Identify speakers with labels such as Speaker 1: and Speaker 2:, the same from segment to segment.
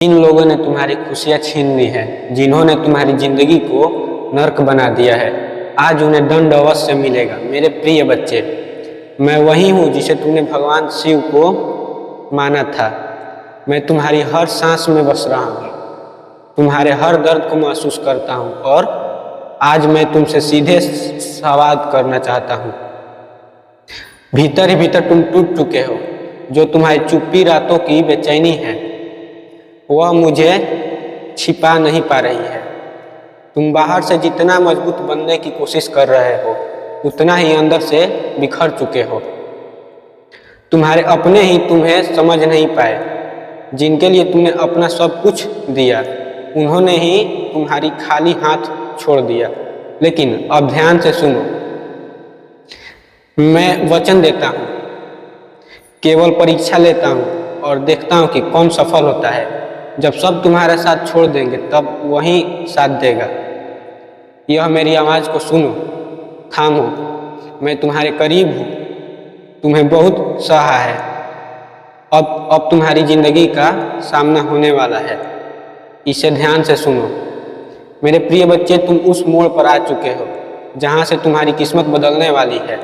Speaker 1: इन लोगों ने तुम्हारी खुशियां छीन ली है, जिन्होंने तुम्हारी जिंदगी को नर्क बना दिया है, आज उन्हें दंड अवश्य मिलेगा। मेरे प्रिय बच्चे, मैं वही हूँ जिसे तुमने भगवान शिव को माना था। मैं तुम्हारी हर सांस में बस रहा हूँ, तुम्हारे हर दर्द को महसूस करता हूँ और आज मैं तुमसे सीधे संवाद करना चाहता हूँ। भीतर ही भीतर तुम टूट चुके हो। जो तुम्हारी चुप्पी रातों की बेचैनी है वह मुझे छिपा नहीं पा रही है। तुम बाहर से जितना मजबूत बनने की कोशिश कर रहे हो उतना ही अंदर से बिखर चुके हो। तुम्हारे अपने ही तुम्हें समझ नहीं पाए। जिनके लिए तुमने अपना सब कुछ दिया उन्होंने ही तुम्हारी खाली हाथ छोड़ दिया। लेकिन अब ध्यान से सुनो, मैं वचन देता हूँ, केवल परीक्षा लेता हूँ और देखता हूँ कि कौन सफल होता है। जब सब तुम्हारा साथ छोड़ देंगे तब वही साथ देगा। यह मेरी आवाज़ को सुनो, थामो, मैं तुम्हारे करीब हूँ, तुम्हें बहुत सहा है। अब तुम्हारी जिंदगी का सामना होने वाला है, इसे ध्यान से सुनो। मेरे प्रिय बच्चे, तुम उस मोड़ पर आ चुके हो जहाँ से तुम्हारी किस्मत बदलने वाली है।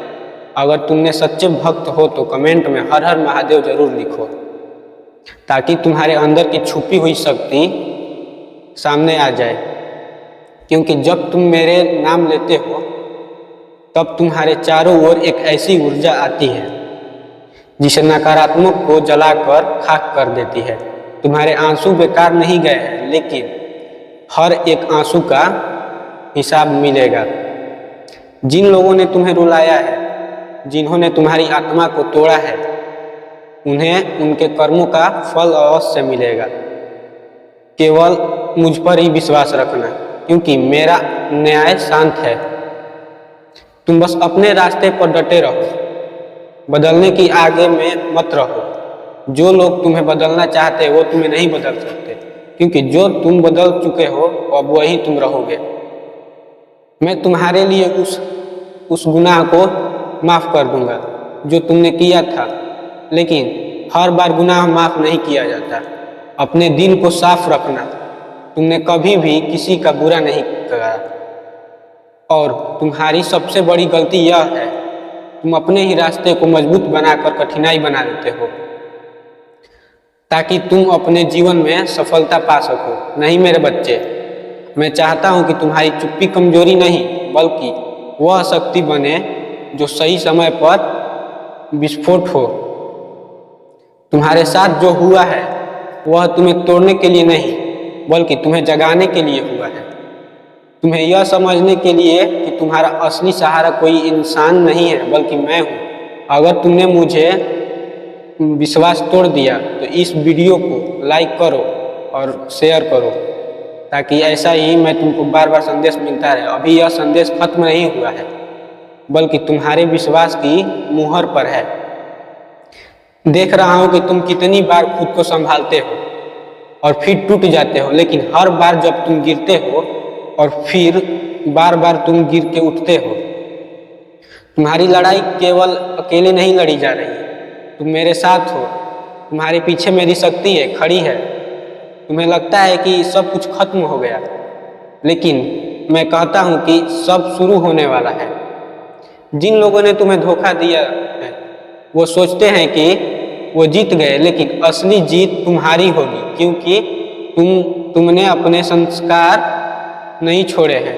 Speaker 1: अगर तुमने सच्चे भक्त हो तो कमेंट में हर हर महादेव जरूर लिखो, ताकि तुम्हारे अंदर की छुपी हुई शक्ति सामने आ जाए। क्योंकि जब तुम मेरे नाम लेते हो तब तुम्हारे चारों ओर एक ऐसी ऊर्जा आती है जिसे नकारात्मक को जलाकर खाक कर देती है। तुम्हारे आंसू बेकार नहीं गए हैं, लेकिन हर एक आंसू का हिसाब मिलेगा। जिन लोगों ने तुम्हें रुलाया है, जिन्होंने तुम्हारी आत्मा को तोड़ा है, उन्हें उनके कर्मों का फल अवश्य मिलेगा। केवल मुझ पर ही विश्वास रखना, क्योंकि मेरा न्याय शांत है। तुम बस अपने रास्ते पर डटे रहो, बदलने की आगे में मत रहो। जो लोग तुम्हें बदलना चाहते वो तुम्हें नहीं बदल सकते, क्योंकि जो तुम बदल चुके हो अब वही तुम रहोगे। मैं तुम्हारे लिए उस गुनाह को माफ़ कर दूंगा जो तुमने किया था, लेकिन हर बार गुनाह माफ़ नहीं किया जाता। अपने दिल को साफ रखना। तुमने कभी भी किसी का बुरा नहीं करा और तुम्हारी सबसे बड़ी गलती यह है, तुम अपने ही रास्ते को मजबूत बनाकर कठिनाई बना देते हो ताकि तुम अपने जीवन में सफलता पा सको। नहीं मेरे बच्चे, मैं चाहता हूं कि तुम्हारी चुप्पी कमजोरी नहीं बल्कि वह शक्ति बने जो सही समय पर विस्फोट हो। तुम्हारे साथ जो हुआ है वह तुम्हें तोड़ने के लिए नहीं बल्कि तुम्हें जगाने के लिए हुआ है। तुम्हें यह समझने के लिए कि तुम्हारा असली सहारा कोई इंसान नहीं है बल्कि मैं हूँ। अगर तुमने मुझे विश्वास तोड़ दिया तो इस वीडियो को लाइक करो और शेयर करो, ताकि ऐसा ही मैं तुमको बार बार संदेश मिलता रहे। अभी यह संदेश खत्म नहीं हुआ है बल्कि तुम्हारे विश्वास की मुहर पर है। देख रहा हूँ कि तुम कितनी बार खुद को संभालते हो और फिर टूट जाते हो, लेकिन हर बार जब तुम गिरते हो और फिर बार बार तुम गिर के उठते हो। तुम्हारी लड़ाई केवल अकेले नहीं लड़ी जा रही, तुम मेरे साथ हो। तुम्हारे पीछे मेरी शक्ति है, खड़ी है। तुम्हें लगता है कि सब कुछ खत्म हो गया, लेकिन मैं कहता हूँ कि सब शुरू होने वाला है। जिन लोगों ने तुम्हें धोखा दिया है वो सोचते हैं कि वो जीत गए, लेकिन असली जीत तुम्हारी होगी, क्योंकि तुमने अपने संस्कार नहीं छोड़े हैं,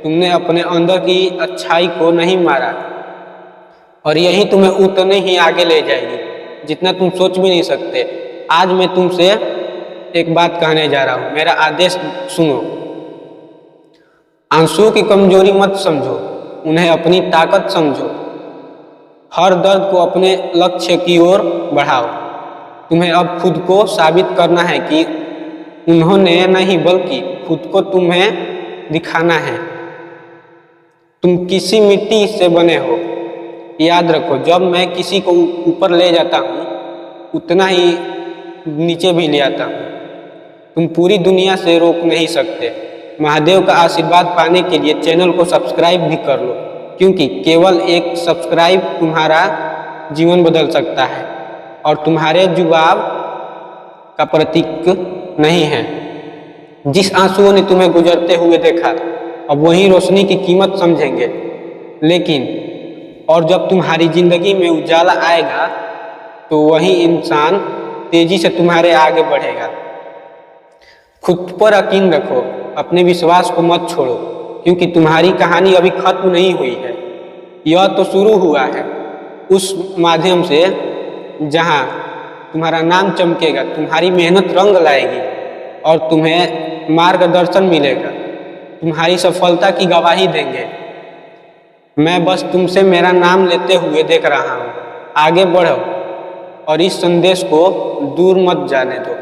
Speaker 1: तुमने अपने अंदर की अच्छाई को नहीं मारा, और यही तुम्हें उतने ही आगे ले जाएगी जितना तुम सोच भी नहीं सकते। आज मैं तुमसे एक बात कहने जा रहा हूँ, मेरा आदेश सुनो। आंसू की कमजोरी मत समझो, उन्हें अपनी ताकत समझो। हर दर्द को अपने लक्ष्य की ओर बढ़ाओ। तुम्हें अब खुद को साबित करना है कि उन्होंने नहीं बल्कि खुद को तुम्हें दिखाना है। तुम किसी मिट्टी से बने हो, याद रखो। जब मैं किसी को ऊपर ले जाता हूँ उतना ही नीचे भी ले आता हूँ। तुम पूरी दुनिया से रोक नहीं सकते। महादेव का आशीर्वाद पाने के लिए चैनल को सब्सक्राइब भी कर लो, क्योंकि केवल एक सब्सक्राइब तुम्हारा जीवन बदल सकता है और तुम्हारे जवाब का प्रतीक नहीं है। जिस आंसुओं ने तुम्हें गुजरते हुए देखा अब वही रोशनी की कीमत समझेंगे। लेकिन और जब तुम्हारी जिंदगी में उजाला आएगा तो वही इंसान तेजी से तुम्हारे आगे बढ़ेगा। खुद पर यकीन रखो, अपने विश्वास को मत छोड़ो, क्योंकि तुम्हारी कहानी अभी खत्म नहीं हुई है। यह तो शुरू हुआ है। उस माध्यम से जहां तुम्हारा नाम चमकेगा, तुम्हारी मेहनत रंग लाएगी और तुम्हें मार्गदर्शन मिलेगा। तुम्हारी सफलता की गवाही देंगे। मैं बस तुमसे मेरा नाम लेते हुए देख रहा हूँ। आगे बढ़ो और इस संदेश को दूर मत जाने दो,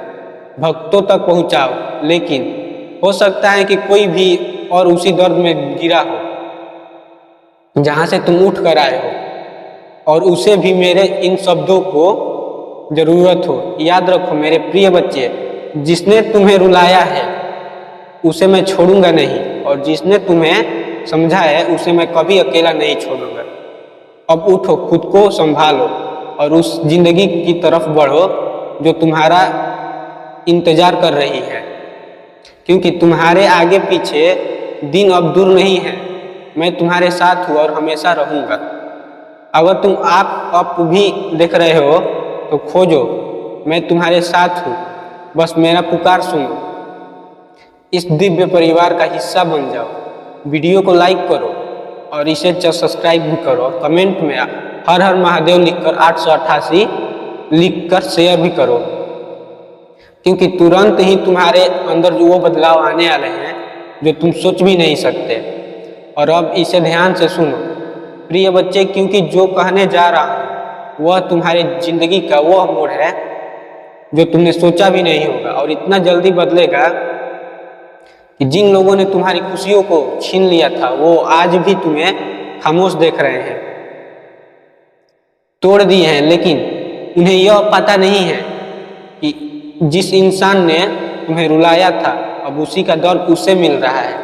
Speaker 1: भक्तों तक पहुँचाओ। लेकिन हो सकता है कि कोई भी और उसी दर्द में गिरा हो जहाँ से तुम उठ कर आए हो, और उसे भी मेरे इन शब्दों को जरूरत हो। याद रखो मेरे प्रिय बच्चे, जिसने तुम्हें रुलाया है उसे मैं छोड़ूंगा नहीं, और जिसने तुम्हें समझा है उसे मैं कभी अकेला नहीं छोड़ूंगा। अब उठो, खुद को संभालो और उस जिंदगी की तरफ बढ़ो जो तुम्हारा इंतजार कर रही है, क्योंकि तुम्हारे आगे पीछे दिन अब दूर नहीं है। मैं तुम्हारे साथ हूँ और हमेशा रहूंगा। अगर तुम आप अब भी देख रहे हो तो खोजो, मैं तुम्हारे साथ हूँ। बस मेरा पुकार सुनो। इस दिव्य परिवार का हिस्सा बन जाओ। वीडियो को लाइक करो और इसे सब्सक्राइब भी करो। कमेंट में हर हर महादेव लिखकर 888 लिखकर शेयर भी करो, क्योंकि तुरंत ही तुम्हारे अंदर जो वो बदलाव आने वाले हैं जो तुम सोच भी नहीं सकते। और अब इसे ध्यान से सुनो प्रिय बच्चे, क्योंकि जो कहने जा रहा हूँ वह तुम्हारी जिंदगी का वह मोड़ है जो तुमने सोचा भी नहीं होगा, और इतना जल्दी बदलेगा कि जिन लोगों ने तुम्हारी खुशियों को छीन लिया था वो आज भी तुम्हें खामोश देख रहे हैं, तोड़ दिए हैं। लेकिन उन्हें यह पता नहीं है कि जिस इंसान ने तुम्हें रुलाया था अब उसी का दर्द उसे मिल रहा है।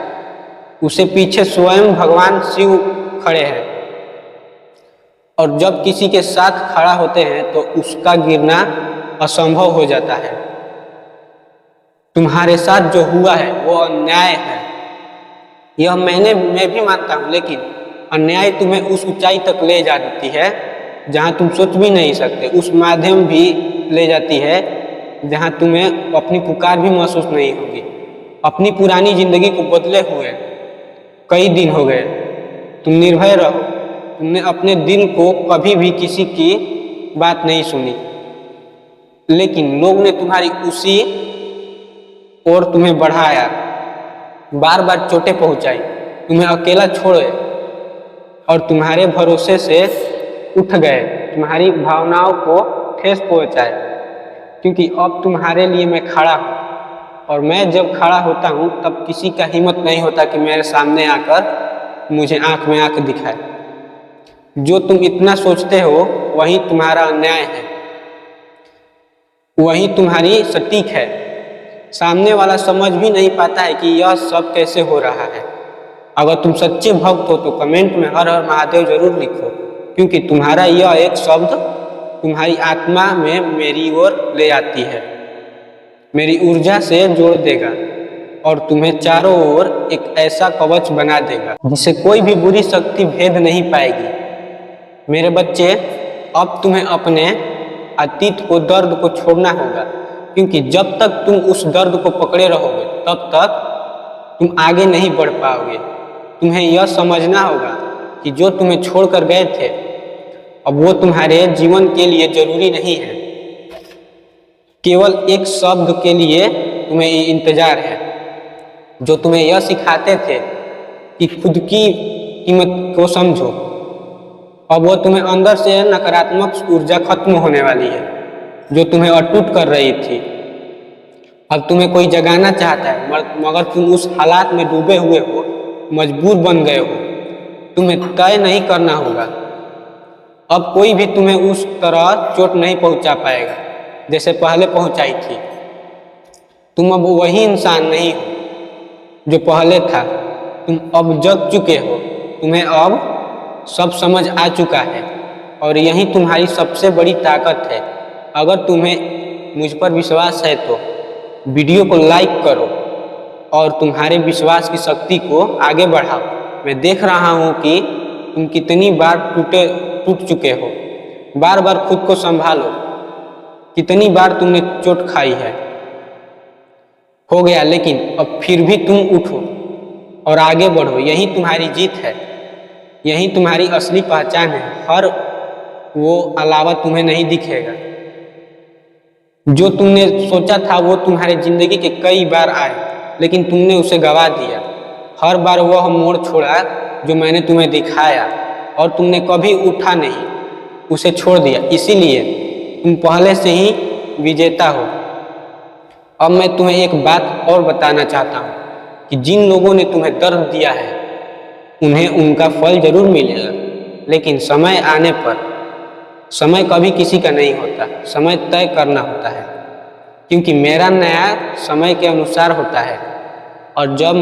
Speaker 1: उसे पीछे स्वयं भगवान शिव खड़े हैं, और जब किसी के साथ खड़ा होते हैं तो उसका गिरना असंभव हो जाता है। तुम्हारे साथ जो हुआ है वो अन्याय है, यह मैं भी मानता हूँ, लेकिन अन्याय तुम्हें उस ऊंचाई तक ले जाती है जहाँ तुम सोच भी नहीं सकते। उस माध्यम भी ले जाती है जहाँ तुम्हें अपनी पुकार भी महसूस नहीं होगी। अपनी पुरानी जिंदगी को बदले हुए कई दिन हो गए। तुम निर्भय रहो। तुमने अपने दिल को कभी भी किसी की बात नहीं सुनी, लेकिन लोग ने तुम्हारी उसी और तुम्हें बढ़ाया, बार बार चोटें पहुंचाई, तुम्हें अकेला छोड़े और तुम्हारे भरोसे से उठ गए, तुम्हारी भावनाओं को ठेस पहुंचाए। क्योंकि अब तुम्हारे लिए मैं खड़ा हूँ, और मैं जब खड़ा होता हूँ तब किसी का हिम्मत नहीं होता कि मेरे सामने आकर मुझे आंख में आंख दिखाए। जो तुम इतना सोचते हो वही तुम्हारा अन्याय है, वही तुम्हारी सटीक है। सामने वाला समझ भी नहीं पाता है कि यह सब कैसे हो रहा है। अगर तुम सच्चे भक्त हो तो कमेंट में हर हर महादेव जरूर लिखो, क्योंकि तुम्हारा यह एक शब्द तुम्हारी आत्मा में मेरी ओर ले आती है, मेरी ऊर्जा से जोड़ देगा और तुम्हें चारों ओर एक ऐसा कवच बना देगा जिसे कोई भी बुरी शक्ति भेद नहीं पाएगी। मेरे बच्चे, अब तुम्हें अपने अतीत को, दर्द को छोड़ना होगा, क्योंकि जब तक तुम उस दर्द को पकड़े रहोगे तब तक तुम आगे नहीं बढ़ पाओगे। तुम्हें यह समझना होगा कि जो तुम्हें छोड़कर गए थे अब वो तुम्हारे जीवन के लिए जरूरी नहीं है। केवल एक शब्द के लिए तुम्हें इंतजार है, जो तुम्हें यह सिखाते थे कि खुद की कीमत को समझो। अब वो तुम्हें अंदर से नकारात्मक ऊर्जा खत्म होने वाली है जो तुम्हें अटूट कर रही थी। अब तुम्हें कोई जगाना चाहता है, मगर तुम उस हालात में डूबे हुए हो, मजबूर बन गए हो। तुम्हें तय नहीं करना होगा। अब कोई भी तुम्हें उस तरह चोट नहीं पहुंचा पाएगा जैसे पहले पहुंचाई थी। तुम अब वही इंसान नहीं हो जो पहले था। तुम अब जग चुके हो, तुम्हें अब सब समझ आ चुका है, और यही तुम्हारी सबसे बड़ी ताकत है। अगर तुम्हें मुझ पर विश्वास है तो वीडियो को लाइक करो और तुम्हारे विश्वास की शक्ति को आगे बढ़ाओ। मैं देख रहा हूँ कि तुम कितनी बार टूट चुके हो। बार बार खुद को संभालो। कितनी बार तुमने चोट खाई है। हो गया, लेकिन अब फिर भी तुम उठो और आगे बढ़ो। यही तुम्हारी जीत है, यही तुम्हारी असली पहचान है। हर वो अलावा तुम्हें नहीं दिखेगा। जो तुमने सोचा था वो तुम्हारे जिंदगी के कई बार आए, लेकिन तुमने उसे गवा दिया। हर बार वह मोड़ छोड़ा जो मैंने तुम्हें दिखाया और तुमने कभी उठा नहीं, उसे छोड़ दिया। इसीलिए तुम पहले से ही विजेता हो। अब मैं तुम्हें एक बात और बताना चाहता हूँ कि जिन लोगों ने तुम्हें दर्द दिया है उन्हें उनका फल जरूर मिलेगा, लेकिन समय आने पर, समय कभी किसी का नहीं होता, समय तय करना होता है। क्योंकि मेरा न्याय समय के अनुसार होता है और जब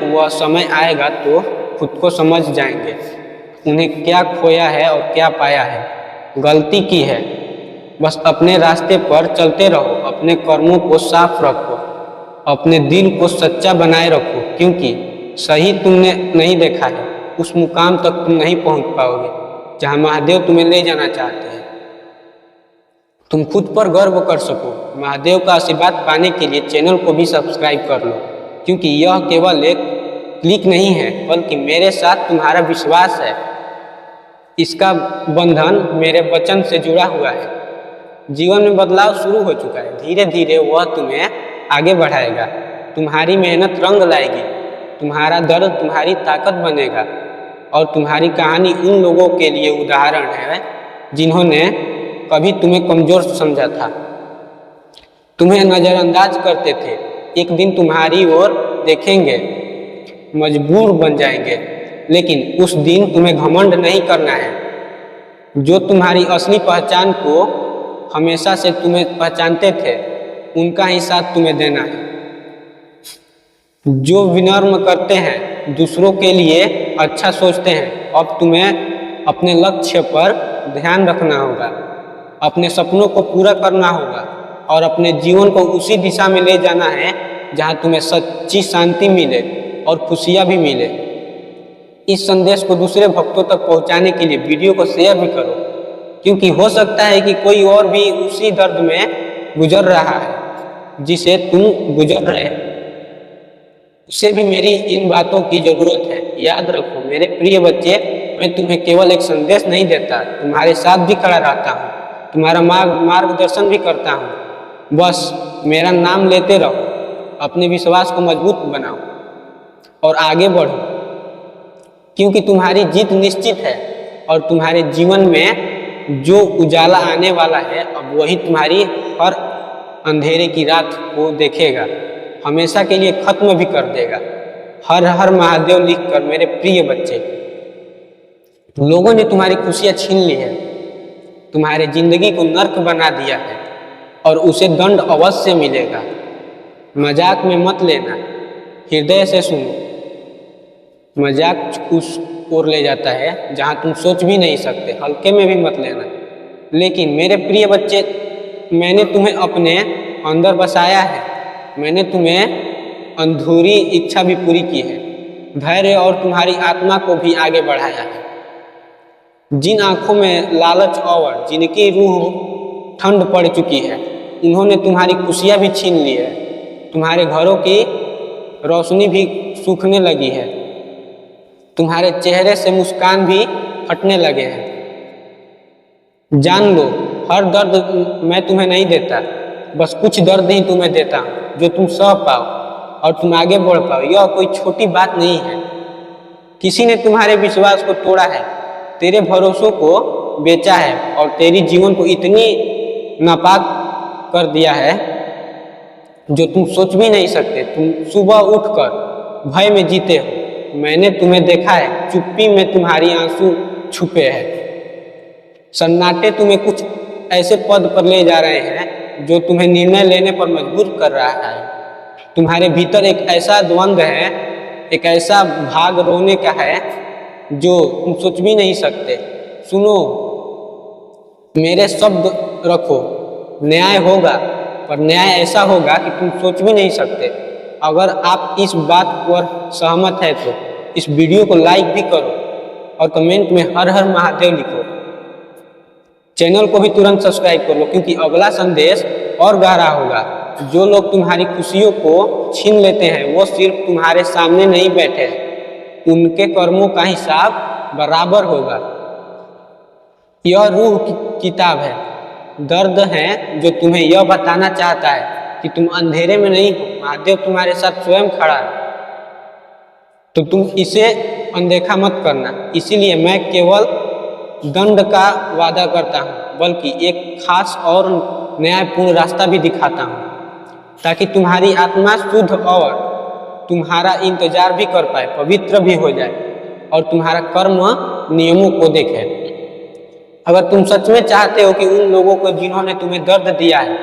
Speaker 1: वह समय आएगा तो खुद को समझ जाएंगे उन्हें क्या खोया है और क्या पाया है, गलती की है। बस अपने रास्ते पर चलते रहो, अपने कर्मों को साफ रखो, अपने दिल को सच्चा बनाए रखो। क्योंकि सही तुमने नहीं देखा है, उस मुकाम तक तुम नहीं पहुंच पाओगे जहां महादेव तुम्हें ले जाना चाहते हैं। तुम खुद पर गर्व कर सको। महादेव का आशीर्वाद पाने के लिए चैनल को भी सब्सक्राइब कर लो, क्योंकि यह केवल एक क्लिक नहीं है, बल्कि मेरे साथ तुम्हारा विश्वास है। इसका बंधन मेरे वचन से जुड़ा हुआ है। जीवन में बदलाव शुरू हो चुका है। धीरे धीरे वह तुम्हें आगे बढ़ाएगा। तुम्हारी मेहनत रंग लाएगी, तुम्हारा दर्द तुम्हारी ताकत बनेगा और तुम्हारी कहानी उन लोगों के लिए उदाहरण है जिन्होंने कभी तुम्हें कमजोर समझा था, तुम्हें नजरअंदाज करते थे। एक दिन तुम्हारी ओर देखेंगे, मजबूर बन जाएंगे, लेकिन उस दिन तुम्हें घमंड नहीं करना है। जो तुम्हारी असली पहचान को हमेशा से तुम्हें पहचानते थे, उनका ही साथ तुम्हें देना है। जो विनम्र करते हैं, दूसरों के लिए अच्छा सोचते हैं, अब तुम्हें अपने लक्ष्य पर ध्यान रखना होगा, अपने सपनों को पूरा करना होगा और अपने जीवन को उसी दिशा में ले जाना है जहां तुम्हें सच्ची शांति मिले और खुशियां भी मिले। इस संदेश को दूसरे भक्तों तक पहुंचाने के लिए वीडियो को शेयर भी करो, क्योंकि हो सकता है कि कोई और भी उसी दर्द में गुजर रहा है जिसे तुम गुजर रहे हो। उसे भी मेरी इन बातों की जरूरत है। याद रखो मेरे प्रिय बच्चे, मैं तुम्हें केवल एक संदेश नहीं देता, तुम्हारे साथ भी खड़ा रहता हूँ, तुम्हारा मार्गदर्शन भी करता हूँ। बस मेरा नाम लेते रहो, अपने विश्वास को मजबूत बनाओ और आगे बढ़ो, क्योंकि तुम्हारी जीत निश्चित है और तुम्हारे जीवन में जो उजाला आने वाला है, अब वही तुम्हारी हर अंधेरे की रात को देखेगा, हमेशा के लिए खत्म भी कर देगा। हर हर महादेव लिखकर मेरे प्रिय बच्चे, लोगों ने तुम्हारी खुशियां छीन ली है, तुम्हारे जिंदगी को नर्क बना दिया है और उसे दंड अवश्य मिलेगा। मजाक में मत लेना, हृदय से सुनो। मजाक उस ओर ले जाता है जहां तुम सोच भी नहीं सकते, हल्के में भी मत लेना। लेकिन मेरे प्रिय बच्चे, मैंने तुम्हें अपने अंदर बसाया है, मैंने तुम्हें अधूरी इच्छा भी पूरी की है, धैर्य और तुम्हारी आत्मा को भी आगे बढ़ाया है। जिन आंखों में लालच और जिनकी रूह ठंड पड़ चुकी है, उन्होंने तुम्हारी खुशियां भी छीन ली है, तुम्हारे घरों की रोशनी भी सूखने लगी है, तुम्हारे चेहरे से मुस्कान भी फटने लगे हैं। जान लो, हर दर्द मैं तुम्हें नहीं देता, बस कुछ दर्द ही तुम्हें देता हूँ जो तुम सह पाओ और तुम आगे बढ़ पाओ। यह कोई छोटी बात नहीं है। किसी ने तुम्हारे विश्वास को तोड़ा है, तेरे भरोसों को बेचा है और तेरी जीवन को इतनी नापाक कर दिया है जो तुम सोच भी नहीं सकते। तुम सुबह उठकर भय में जीते हो, मैंने तुम्हें देखा है, चुप्पी में तुम्हारी आंसू छुपे हैं, सन्नाटे तुम्हें कुछ ऐसे पद पर ले जा रहे हैं जो तुम्हें निर्णय लेने पर मजबूर कर रहा है। तुम्हारे भीतर एक ऐसा द्वंद्व है, एक ऐसा भाग रोने का है जो तुम सोच भी नहीं सकते। सुनो, मेरे शब्द रखो, न्याय होगा, पर न्याय ऐसा होगा कि तुम सोच भी नहीं सकते। अगर आप इस बात पर सहमत है तो इस वीडियो को लाइक भी करो और कमेंट में हर हर महादेव लिखो। चैनल को भी तुरंत सब्सक्राइब कर लो, क्योंकि अगला संदेश और गहरा होगा। जो लोग तुम्हारी खुशियों को छीन लेते हैं वो सिर्फ तुम्हारे सामने नहीं बैठे, उनके कर्मों का हिसाब बराबर होगा। यह रूह की किताब है, दर्द है जो तुम्हें यह बताना चाहता है कि तुम अंधेरे में नहीं हो, महादेव तुम्हारे साथ स्वयं खड़ा है। तो तुम इसे अनदेखा मत करना। इसीलिए मैं केवल दंड का वादा करता हूँ, बल्कि एक खास और न्यायपूर्ण रास्ता भी दिखाता हूँ, ताकि तुम्हारी आत्मा शुद्ध और तुम्हारा इंतजार भी कर पाए, पवित्र भी हो जाए और तुम्हारा कर्म नियमों को देखे। अगर तुम सच में चाहते हो कि उन लोगों को जिन्होंने तुम्हें दर्द दिया है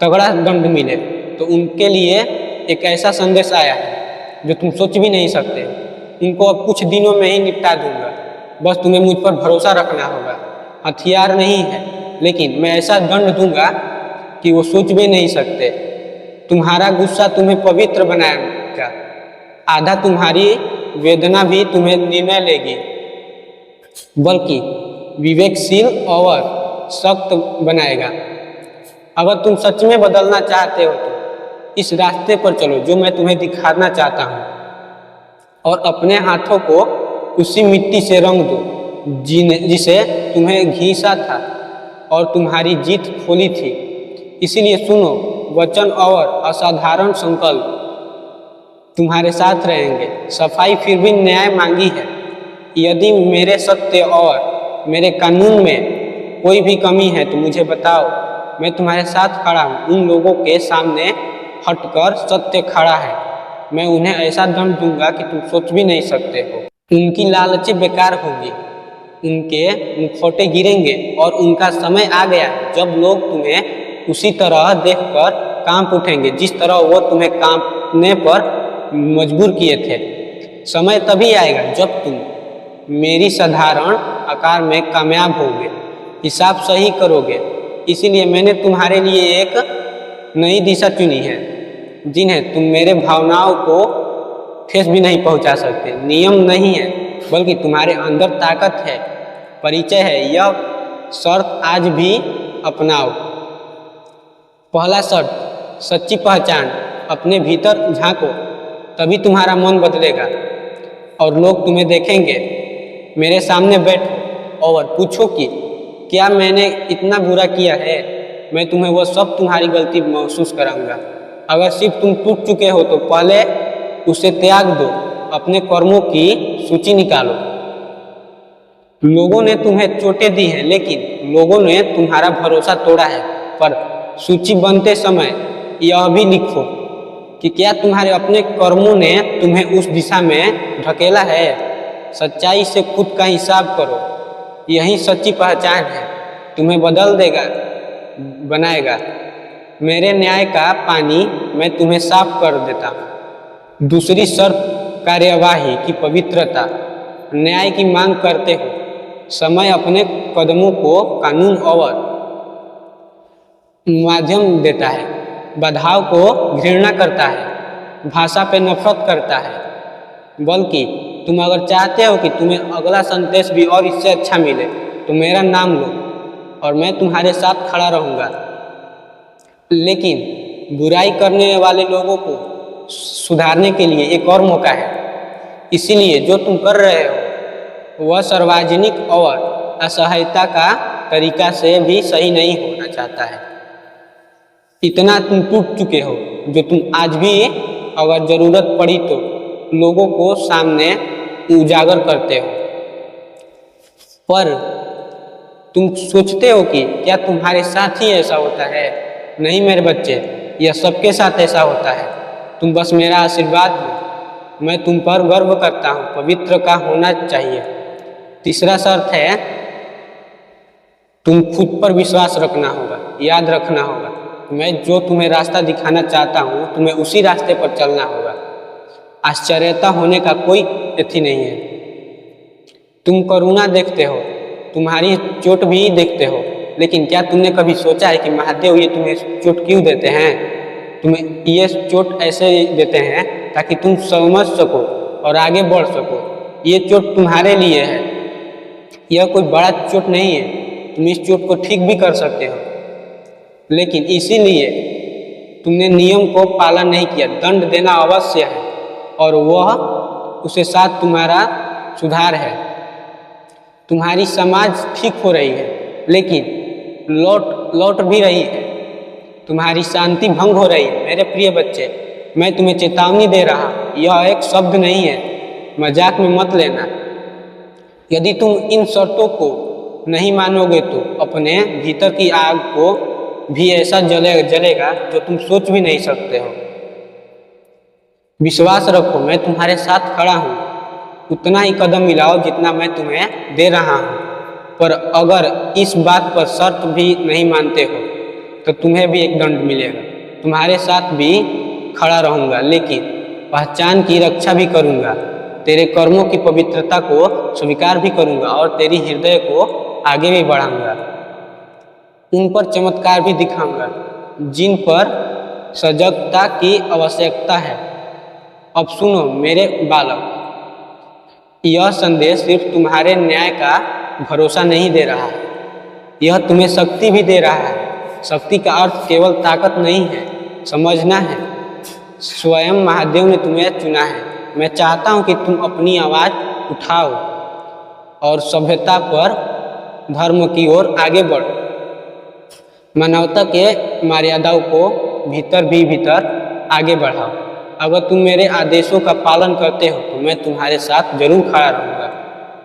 Speaker 1: तगड़ा दंड मिले, तो उनके लिए एक ऐसा संदेश आया है जो तुम सोच भी नहीं सकते। इनको अब कुछ दिनों में ही निपटा दूंगा, बस तुम्हें मुझ पर भरोसा रखना होगा। हथियार नहीं है, लेकिन मैं ऐसा दंड दूंगा कि वो सोच भी नहीं सकते। तुम्हारा गुस्सा तुम्हें पवित्र बनाएगा, आधा तुम्हारी वेदना भी तुम्हें निर्णय लेगी, बल्कि विवेकशील और सख्त बनाएगा। अगर तुम सच में बदलना चाहते हो तो इस रास्ते पर चलो जो मैं तुम्हें दिखाना चाहता हूँ, और अपने हाथों को उसी मिट्टी से रंग दो जिसे तुम्हें घिसा था और तुम्हारी जीत खोली थी। इसीलिए सुनो, वचन और असाधारण संकल्प तुम्हारे साथ रहेंगे। सफाई फिर भी न्याय मांगी है। यदि मेरे सत्य और मेरे कानून में कोई भी कमी है तो मुझे बताओ, मैं तुम्हारे साथ खड़ा हूँ। उन लोगों के सामने हटकर सत्य खड़ा है, मैं उन्हें ऐसा दंड दूंगा कि तुम सोच भी नहीं सकते हो। उनकी लालचें बेकार होंगी, उनके मुखौटे गिरेंगे और उनका समय आ गया जब लोग तुम्हें उसी तरह देखकर कांप उठेंगे जिस तरह वो तुम्हें कांपने पर मजबूर किए थे। समय तभी आएगा जब तुम मेरी साधारण आकार में कामयाब होगे, हिसाब सही करोगे। इसीलिए मैंने तुम्हारे लिए एक नई दिशा चुनी है, जिन्हें तुम मेरे भावनाओं को ठेस भी नहीं पहुंचा सकते। नियम नहीं है, बल्कि तुम्हारे अंदर ताकत है, परिचय है। यह शर्त आज भी अपनाओ। पहला शर्त, सच्ची पहचान। अपने भीतर झांको, तभी तुम्हारा मन बदलेगा और लोग तुम्हें देखेंगे। मेरे सामने बैठो और पूछो कि क्या मैंने इतना बुरा किया है। मैं तुम्हें वह सब तुम्हारी गलती महसूस कराऊंगा। अगर सिर्फ तुम टूट चुके हो तो पहले उसे त्याग दो, अपने कर्मों की सूची निकालो। लोगों ने तुम्हें चोटें दी हैं, लेकिन लोगों ने तुम्हारा भरोसा तोड़ा है। पर सूची बनते समय यह भी लिखो कि क्या तुम्हारे अपने कर्मों ने तुम्हें उस दिशा में ढकेला है। सच्चाई से खुद का हिसाब करो, यही सच्ची पहचान है, तुम्हें बदल देगा, बनाएगा। मेरे न्याय का पानी मैं तुम्हें साफ कर देता हूँ। दूसरी शर्त, कार्यवाही की पवित्रता। न्याय की मांग करते हो समय अपने कदमों को कानून और माध्यम देता है, बाधाओं को घृणा करता है, भाषा पे नफरत करता है। बल्कि तुम अगर चाहते हो कि तुम्हें अगला संदेश भी और इससे अच्छा मिले तो मेरा नाम लो और मैं तुम्हारे साथ खड़ा रहूँगा। लेकिन बुराई करने वाले लोगों को सुधारने के लिए एक और मौका है। इसीलिए जो तुम कर रहे हो वह सार्वजनिक और असहायता का तरीका से भी सही नहीं होना चाहता है। इतना तुम टूट चुके हो जो तुम आज भी अगर जरूरत पड़ी तो लोगों को सामने उजागर करते हो। पर तुम सोचते हो कि क्या तुम्हारे साथ ही ऐसा होता है। नहीं मेरे बच्चे, यह सबके साथ ऐसा होता है। तुम बस मेरा आशीर्वाद हो, मैं तुम पर गर्व करता हूँ, पवित्र का होना चाहिए। तीसरा शर्त है, तुम खुद पर विश्वास रखना होगा, याद रखना होगा। मैं जो तुम्हें रास्ता दिखाना चाहता हूँ तुम्हें उसी रास्ते पर चलना होगा। आश्चर्यता होने का कोई अथी नहीं है। तुम करुणा देखते हो, तुम्हारी चोट भी देखते हो, लेकिन क्या तुमने कभी सोचा है कि महादेव ये तुम्हें चोट क्यों देते हैं? तुम्हें ये चोट ऐसे देते हैं ताकि तुम समझ सको और आगे बढ़ सको। ये चोट तुम्हारे लिए है, यह कोई बड़ा चोट नहीं है। तुम इस चोट को ठीक भी कर सकते हो, लेकिन इसीलिए तुमने नियम को पालन नहीं किया। दंड देना अवश्य है और वह उसे साथ तुम्हारा सुधार है। तुम्हारी समाज ठीक हो रही है, लेकिन लौट भी रही है। तुम्हारी शांति भंग हो रही है। मेरे प्रिय बच्चे, मैं तुम्हें चेतावनी दे रहा हूँ, यह एक शब्द नहीं है, मजाक में मत लेना। यदि तुम इन शर्तों को नहीं मानोगे तो अपने भीतर की आग को भी ऐसा जलेगा जो तुम सोच भी नहीं सकते हो। विश्वास रखो, मैं तुम्हारे साथ खड़ा हूँ। उतना ही कदम मिलाओ जितना मैं तुम्हें दे रहा हूँ। पर अगर इस बात पर शर्त भी नहीं मानते हो तो तुम्हें भी एक दंड मिलेगा। तुम्हारे साथ भी खड़ा रहूँगा, लेकिन पहचान की रक्षा भी करूँगा। तेरे कर्मों की पवित्रता को स्वीकार भी करूँगा और तेरी हृदय को आगे भी बढ़ाऊँगा। उन पर चमत्कार भी दिखाऊँगा जिन पर सजगता की आवश्यकता है। अब सुनो मेरे बालक, यह संदेश सिर्फ तुम्हारे न्याय का भरोसा नहीं दे रहा है, यह तुम्हें शक्ति भी दे रहा है। शक्ति का अर्थ केवल ताकत नहीं है, समझना है। स्वयं महादेव ने तुम्हें चुना है। मैं चाहता हूँ कि तुम अपनी आवाज़ उठाओ और सभ्यता पर धर्म की ओर आगे बढ़ो। मानवता के मर्यादाओं को भीतर आगे बढ़ाओ। अगर तुम मेरे आदेशों का पालन करते हो तो मैं तुम्हारे साथ जरूर खड़ा रहूँगा।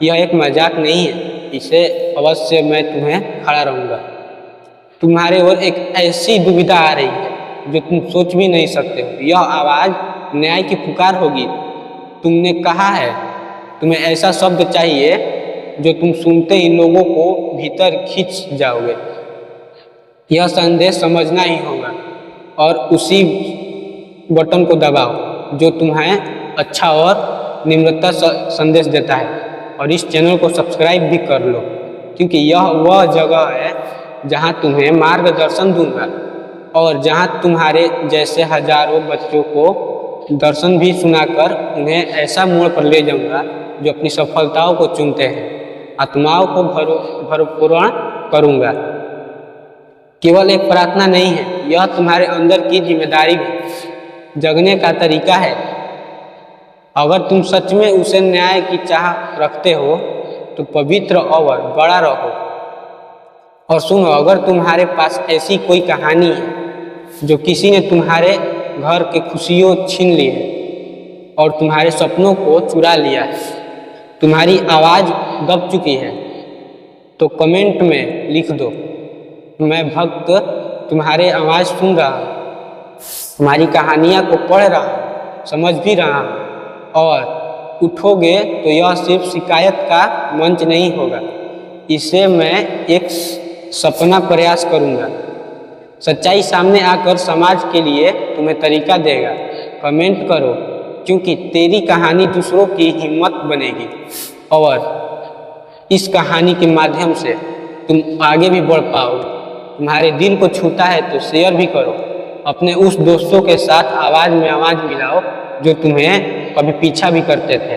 Speaker 1: यह एक मजाक नहीं है, इसे अवश्य मैं तुम्हें खड़ा रहूँगा। तुम्हारे ओर एक ऐसी दुविधा आ रही है जो तुम सोच भी नहीं सकते हो। यह आवाज़ न्याय की पुकार होगी। तुमने कहा है तुम्हें ऐसा शब्द चाहिए जो तुम सुनते ही लोगों को भीतर खींच जाओगे। यह संदेश समझना ही होगा और उसी बटन को दबाओ जो तुम्हें अच्छा और निम्रता संदेश देता है। और इस चैनल को सब्सक्राइब भी कर लो, क्योंकि यह वह जगह है जहां तुम्हें मार्गदर्शन दूंगा और जहां तुम्हारे जैसे हजारों बच्चों को दर्शन भी सुनाकर उन्हें ऐसा मोड़ पर ले जाऊंगा जो अपनी सफलताओं को चुनते हैं। आत्माओं को भरपूर्ण करूंगा। केवल एक प्रार्थना नहीं है, यह तुम्हारे अंदर की जिम्मेदारी भी जगने का तरीका है। अगर तुम सच में उसे न्याय की चाह रखते हो तो पवित्र और बड़ा रहो। और सुनो, अगर तुम्हारे पास ऐसी कोई कहानी है जो किसी ने तुम्हारे घर के खुशियों छीन ली है और तुम्हारे सपनों को चुरा लिया है, तुम्हारी आवाज़ दब चुकी है, तो कमेंट में लिख दो, मैं भक्त तुम्हारे आवाज़ सुन रहा हूँ, तुम्हारी कहानियाँ को पढ़ रहा हूँ, समझ भी रहा हूँ। और उठोगे तो यह सिर्फ शिकायत का मंच नहीं होगा, इसे मैं एक सपना प्रयास करूँगा। सच्चाई सामने आकर समाज के लिए तुम्हें तरीका देगा। कमेंट करो, क्योंकि तेरी कहानी दूसरों की हिम्मत बनेगी और इस कहानी के माध्यम से तुम आगे भी बढ़ पाओगे। तुम्हारे दिल को छूता है तो शेयर भी करो। अपने उस दोस्तों के साथ आवाज़ में आवाज़ मिलाओ जो तुम्हें कभी पीछा भी करते थे।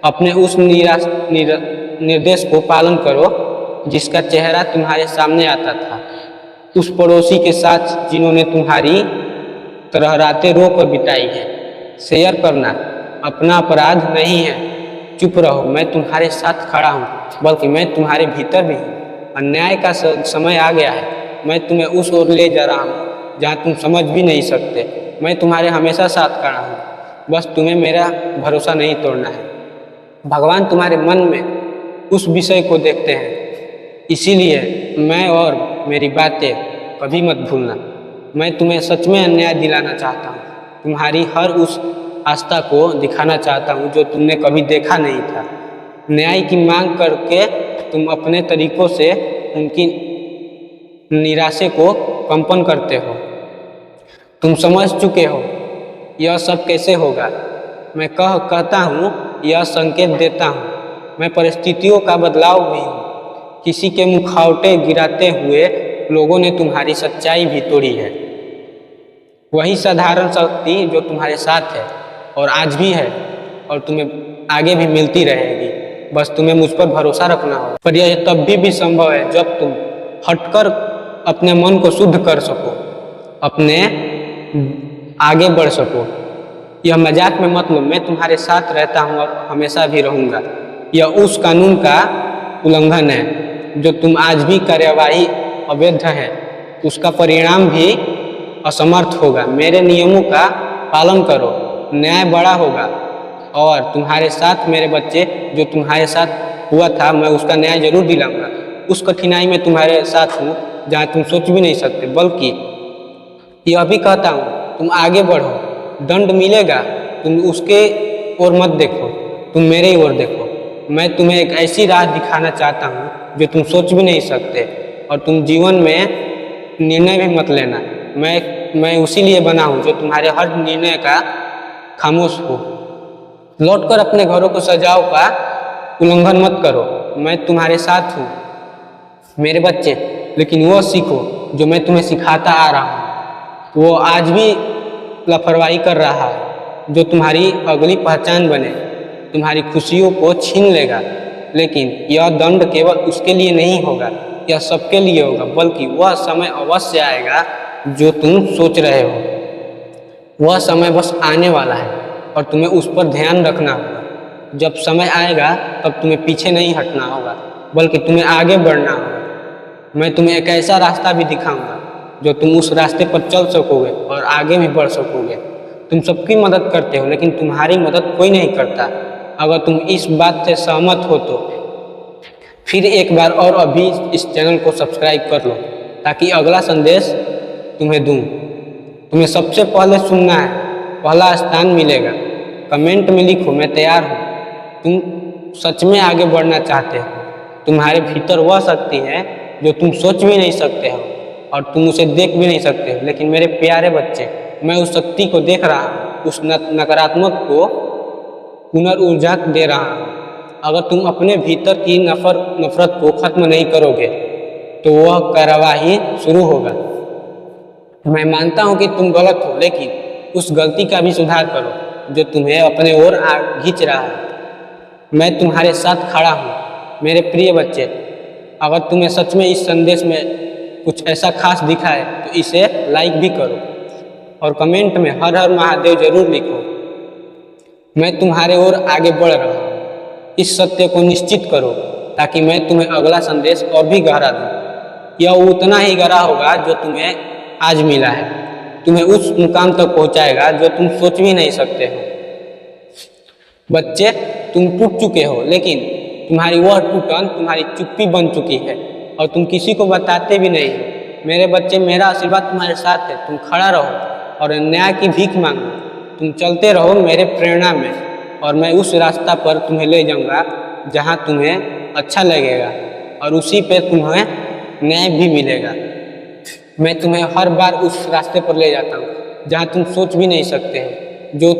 Speaker 1: अपने उस निर्देश को पालन करो जिसका चेहरा तुम्हारे सामने आता था। उस पड़ोसी के साथ जिन्होंने तुम्हारी तरह रातें रो कर बिताई है। शेयर करना अपना अपराध नहीं है। चुप रहो, मैं तुम्हारे साथ खड़ा हूँ, बल्कि मैं तुम्हारे भीतर भी हूँ। अन्याय का समय आ गया है। मैं तुम्हें उस ओर ले जा रहा हूँ जहाँ तुम समझ भी नहीं सकते। मैं तुम्हारे हमेशा साथ खड़ा हूँ, बस तुम्हें मेरा भरोसा नहीं तोड़ना है। भगवान तुम्हारे मन में उस विषय को देखते हैं, इसीलिए मैं और मेरी बातें कभी मत भूलना। मैं तुम्हें सच में अन्याय दिलाना चाहता हूँ, तुम्हारी हर उस आस्था को दिखाना चाहता हूँ जो तुमने कभी देखा नहीं था। न्याय की मांग करके तुम अपने तरीकों से उनकी निराशे को कंपन करते हो। तुम समझ चुके हो यह सब कैसे होगा। मैं कहता हूँ, यह संकेत देता हूँ। मैं परिस्थितियों का बदलाव भी हूँ, किसी के मुखौटे गिराते हुए लोगों ने तुम्हारी सच्चाई भी तोड़ी है। वही साधारण शक्ति जो तुम्हारे साथ है और आज भी है और तुम्हें आगे भी मिलती रहेगी, बस तुम्हें मुझ पर भरोसा रखना होगा। पर यह तब भी संभव है जब तुम हटकर अपने मन को शुद्ध कर सको, अपने आगे बढ़ सको। यह मजाक में मत लो, मैं तुम्हारे साथ रहता हूँ और हमेशा भी रहूँगा। यह उस कानून का उल्लंघन है जो तुम आज भी कार्यवाही अवैध है, उसका परिणाम भी असमर्थ होगा। मेरे नियमों का पालन करो, न्याय बड़ा होगा और तुम्हारे साथ मेरे बच्चे जो तुम्हारे साथ हुआ था मैं उसका न्याय जरूर दिलाऊंगा। उस कठिनाई में तुम्हारे साथ हूँ जहाँ तुम सोच भी नहीं सकते, बल्कि यह भी कहता हूँ तुम आगे बढ़ो, दंड मिलेगा, तुम उसके ओर मत देखो, तुम मेरे ही ओर देखो। मैं तुम्हें एक ऐसी राह दिखाना चाहता हूँ जो तुम सोच भी नहीं सकते और तुम जीवन में निर्णय भी मत लेना। मैं उसी लिए बना हूँ जो तुम्हारे हर निर्णय का खामोश हो। लौटकर अपने घरों को सजाओ का उल्लंघन मत करो। मैं तुम्हारे साथ हूँ मेरे बच्चे, लेकिन वो सीखो जो मैं तुम्हें सिखाता आ रहा हूँ। वो आज भी लापरवाही कर रहा है जो तुम्हारी अगली पहचान बने, तुम्हारी खुशियों को छीन लेगा। लेकिन यह दंड केवल उसके लिए नहीं होगा, यह सबके लिए होगा, बल्कि वह समय अवश्य आएगा जो तुम सोच रहे हो। वह समय बस आने वाला है और तुम्हें उस पर ध्यान रखना होगा। जब समय आएगा तब तुम्हें पीछे नहीं हटना होगा, बल्कि तुम्हें आगे बढ़ना होगा। मैं तुम्हें एक ऐसा रास्ता भी दिखाऊंगा जो तुम उस रास्ते पर चल सकोगे और आगे भी बढ़ सकोगे। तुम सबकी मदद करते हो, लेकिन तुम्हारी मदद कोई नहीं करता। अगर तुम इस बात से सहमत हो तो फिर एक बार और अभी इस चैनल को सब्सक्राइब कर लो ताकि अगला संदेश तुम्हें दूँ। तुम्हें सबसे पहले सुनना है, पहला स्थान मिलेगा। कमेंट में लिखो मैं तैयार हूँ। तुम सच में आगे बढ़ना चाहते हो। तुम्हारे भीतर वह शक्ति है जो तुम सोच भी नहीं सकते हो और तुम उसे देख भी नहीं सकते हो। लेकिन मेरे प्यारे बच्चे, मैं उस शक्ति को देख रहा हूँ, उस नकारात्मक को पुनर्ऊर्जा दे रहा हूँ। अगर तुम अपने भीतर की नफरत को खत्म नहीं करोगे तो वह कार्यवाही शुरू होगा। मैं मानता हूँ कि तुम गलत हो, लेकिन उस गलती का भी सुधार करो जो तुम्हें अपने ओर खींच रहा है। मैं तुम्हारे साथ खड़ा हूँ मेरे प्रिय बच्चे। अगर तुम्हें सच में इस संदेश में कुछ ऐसा खास दिखा है तो इसे लाइक भी करो और कमेंट में हर हर महादेव जरूर लिखो। मैं तुम्हारे ओर आगे बढ़ रहा हूँ। इस सत्य को निश्चित करो ताकि मैं तुम्हें अगला संदेश और भी गहरा दूँ। यह उतना ही गहरा होगा जो तुम्हें आज मिला है, तुम्हें उस मुकाम तक पहुँचाएगा जो तुम सोच भी नहीं सकते हो। बच्चे, तुम टूट चुके हो, लेकिन तुम्हारी वह टूटन तुम्हारी चुप्पी बन चुकी है और तुम किसी को बताते भी नहीं हो। मेरे बच्चे, मेरा आशीर्वाद तुम्हारे साथ है। तुम खड़ा रहो और न्याय की भीख मांगो। तुम चलते रहो मेरे प्रेरणा में और मैं उस रास्ता पर तुम्हें ले जाऊंगा जहां तुम्हें अच्छा लगेगा और उसी पे तुम्हें न्याय भी मिलेगा। मैं तुम्हें हर बार उस रास्ते पर ले जाता हूँ जहाँ तुम सोच भी नहीं सकते हो। जो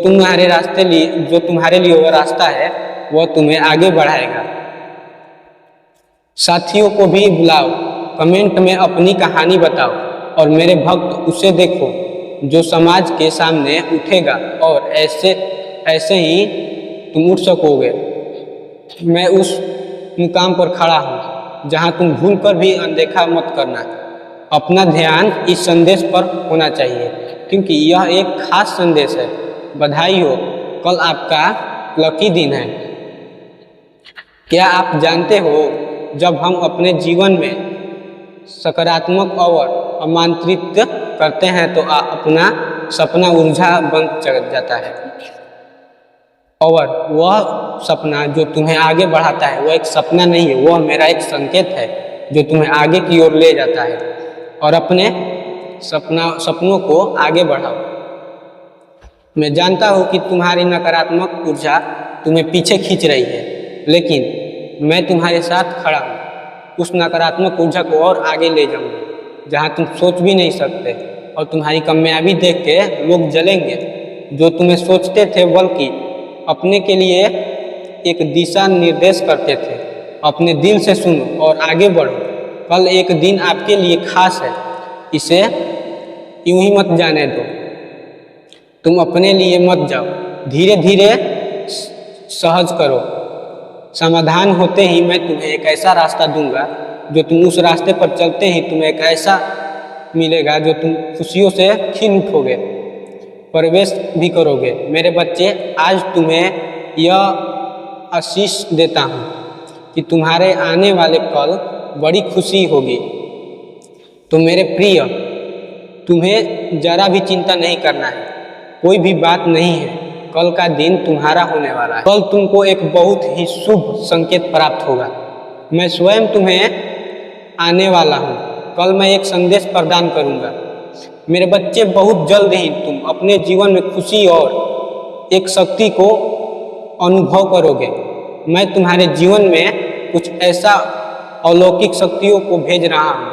Speaker 1: तुम्हारे लिए वो रास्ता है वह तुम्हें आगे बढ़ाएगा। साथियों को भी बुलाओ, कमेंट में अपनी कहानी बताओ और मेरे भक्त उसे देखो जो समाज के सामने उठेगा और ऐसे ही तुम उठ सकोगे। मैं उस मुकाम पर खड़ा हूँ जहाँ तुम भूल कर भी अनदेखा मत करना। अपना ध्यान इस संदेश पर होना चाहिए क्योंकि यह एक खास संदेश है। बधाई हो, कल आपका लकी दिन है। क्या आप जानते हो, जब हम अपने जीवन में सकारात्मक और आमंत्रित करते हैं तो अपना सपना ऊर्जा बन जाता है और वह सपना जो तुम्हें आगे बढ़ाता है वह एक सपना नहीं है, वह मेरा एक संकेत है जो तुम्हें आगे की ओर ले जाता है। और अपने सपनों को आगे बढ़ाओ। मैं जानता हूँ कि तुम्हारी नकारात्मक ऊर्जा तुम्हें पीछे खींच रही है, लेकिन मैं तुम्हारे साथ खड़ा हूँ। उस नकारात्मक ऊर्जा को और आगे ले जाऊँगा जहाँ तुम सोच भी नहीं सकते और तुम्हारी कामयाबी देख के लोग जलेंगे। जो तुम्हें सोचते थे बल्कि अपने के लिए एक दिशा निर्देश करते थे अपने दिल से सुनो और आगे बढ़ो। कल एक दिन आपके लिए खास है, इसे यूं ही मत जाने दो। तुम अपने लिए मत जाओ, धीरे धीरे सहज करो। समाधान होते ही मैं तुम्हें एक ऐसा रास्ता दूंगा जो तुम उस रास्ते पर चलते ही तुम्हें एक ऐसा मिलेगा जो तुम खुशियों से खिल उठोगे, प्रवेश भी करोगे। मेरे बच्चे, आज तुम्हें यह आशीष देता हूँ कि तुम्हारे आने वाले कल बड़ी खुशी होगी। तो मेरे प्रिय, तुम्हें जरा भी चिंता नहीं करना है, कोई भी बात नहीं है। कल का दिन तुम्हारा होने वाला है। कल तुमको एक बहुत ही शुभ संकेत प्राप्त होगा। मैं स्वयं तुम्हें आने वाला हूँ। कल मैं एक संदेश प्रदान करूँगा। मेरे बच्चे, बहुत जल्द ही तुम अपने जीवन में खुशी और एक शक्ति को अनुभव करोगे। मैं तुम्हारे जीवन में कुछ ऐसा अलौकिक शक्तियों को भेज रहा हूँ।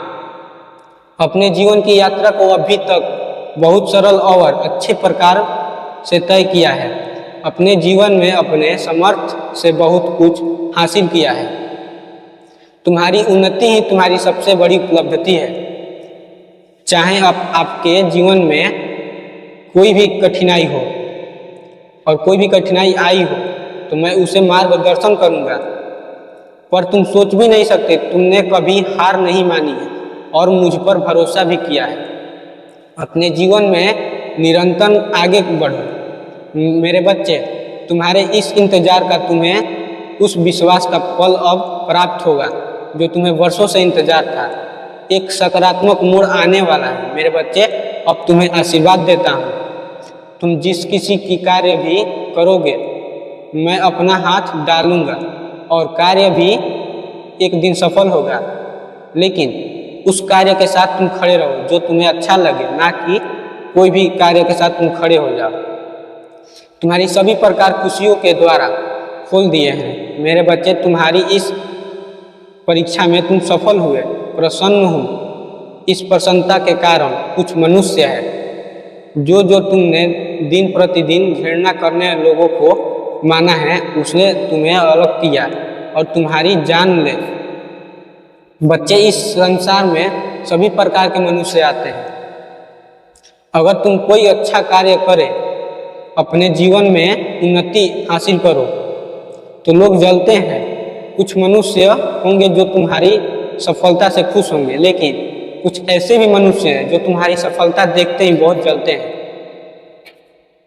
Speaker 1: अपने जीवन की यात्रा को अभी तक बहुत सरल और अच्छे प्रकार से तय किया है। अपने जीवन में अपने समर्थ से बहुत कुछ हासिल किया है। तुम्हारी उन्नति ही तुम्हारी सबसे बड़ी उपलब्धि है। चाहे आपके जीवन में कोई भी कठिनाई हो और कोई भी कठिनाई आई हो तो मैं उसे मार्गदर्शन करूंगा। पर तुम सोच भी नहीं सकते, तुमने कभी हार नहीं मानी है और मुझ पर भरोसा भी किया है। अपने जीवन में निरंतर आगे बढ़ो। मेरे बच्चे, तुम्हारे इस इंतजार का तुम्हें उस विश्वास का फल अब प्राप्त होगा जो तुम्हें वर्षों से इंतजार था। एक सकारात्मक मोड़ आने वाला है। मेरे बच्चे, अब तुम्हें आशीर्वाद देता हूँ। तुम जिस किसी की कार्य भी करोगे, मैं अपना हाथ डालूंगा और कार्य भी एक दिन सफल होगा। लेकिन उस कार्य के साथ तुम खड़े रहो जो तुम्हें अच्छा लगे, ना कि कोई भी कार्य के साथ तुम खड़े हो जाओ। तुम्हारी सभी प्रकार खुशियों के द्वारा खोल दिए हैं। मेरे बच्चे, तुम्हारी इस परीक्षा में तुम सफल हुए, प्रसन्न हो। इस प्रसन्नता के कारण कुछ मनुष्य है जो तुमने दिन प्रतिदिन घृणा करने लोगों को माना है, उसने तुम्हें अलग किया और तुम्हारी जान ले। बच्चे, इस संसार में सभी प्रकार के मनुष्य आते हैं। अगर तुम कोई अच्छा कार्य करे, अपने जीवन में उन्नति हासिल करो तो लोग जलते हैं। कुछ मनुष्य होंगे जो तुम्हारी सफलता से खुश होंगे, लेकिन कुछ ऐसे भी मनुष्य हैं जो तुम्हारी सफलता देखते ही बहुत जलते हैं।